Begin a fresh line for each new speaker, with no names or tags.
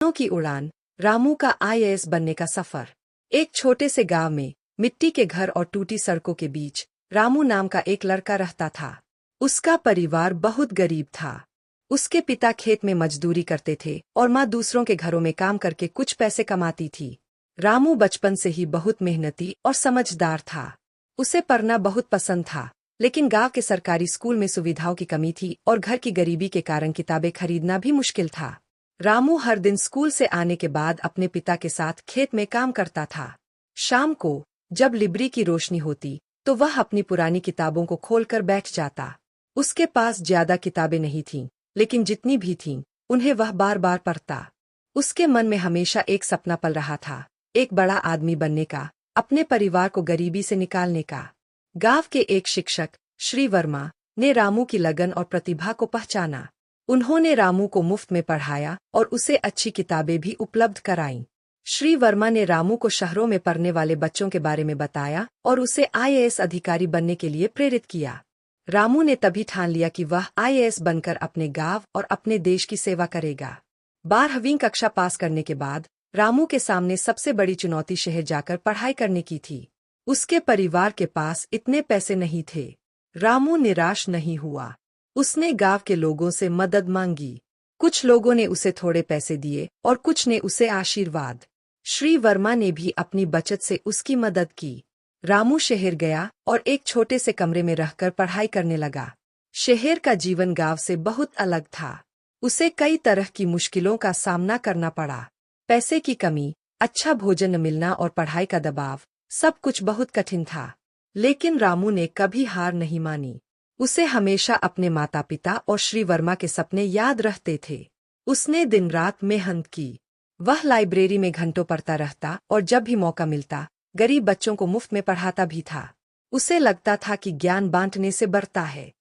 सपनों की उड़ान, रामू का आईएएस बनने का सफर। एक छोटे से गांव में मिट्टी के घर और टूटी सड़कों के बीच रामू नाम का एक लड़का रहता था। उसका परिवार बहुत गरीब था। उसके पिता खेत में मजदूरी करते थे और माँ दूसरों के घरों में काम करके कुछ पैसे कमाती थी। रामू बचपन से ही बहुत मेहनती और समझदार था। उसे पढ़ना बहुत पसंद था, लेकिन गांव के सरकारी स्कूल में सुविधाओं की कमी थी और घर की गरीबी के कारण किताबें खरीदना भी मुश्किल था। रामू हर दिन स्कूल से आने के बाद अपने पिता के साथ खेत में काम करता था। शाम को जब लिब्री की रोशनी होती तो वह अपनी पुरानी किताबों को खोलकर बैठ जाता। उसके पास ज्यादा किताबें नहीं थीं, लेकिन जितनी भी थीं उन्हें वह बार बार पढ़ता। उसके मन में हमेशा एक सपना पल रहा था, एक बड़ा आदमी बनने का, अपने परिवार को गरीबी से निकालने का। गांव के एक शिक्षक, श्री वर्मा, ने रामू की लगन और प्रतिभा को पहचाना। उन्होंने रामू को मुफ्त में पढ़ाया और उसे अच्छी किताबें भी उपलब्ध कराईं। श्री वर्मा ने रामू को शहरों में पढ़ने वाले बच्चों के बारे में बताया और उसे आईएएस अधिकारी बनने के लिए प्रेरित किया। रामू ने तभी ठान लिया कि वह आईएएस बनकर अपने गांव और अपने देश की सेवा करेगा। 12वीं कक्षा पास करने के बाद रामू के सामने सबसे बड़ी चुनौती शहर जाकर पढ़ाई करने की थी। उसके परिवार के पास इतने पैसे नहीं थे। रामू निराश नहीं हुआ। उसने गांव के लोगों से मदद मांगी। कुछ लोगों ने उसे थोड़े पैसे दिए और कुछ ने उसे आशीर्वाद। श्री वर्मा ने भी अपनी बचत से उसकी मदद की। रामू शहर गया और एक छोटे से कमरे में रहकर पढ़ाई करने लगा। शहर का जीवन गांव से बहुत अलग था। उसे कई तरह की मुश्किलों का सामना करना पड़ा। पैसे की कमी, अच्छा भोजन न मिलना और पढ़ाई का दबाव, सब कुछ बहुत कठिन था। लेकिन रामू ने कभी हार नहीं मानी। उसे हमेशा अपने माता पिता और श्री वर्मा के सपने याद रहते थे। उसने दिन रात मेहनत की। वह लाइब्रेरी में घंटों पढ़ता रहता और जब भी मौका मिलता गरीब बच्चों को मुफ्त में पढ़ाता भी था। उसे लगता था कि ज्ञान बांटने से बढ़ता है।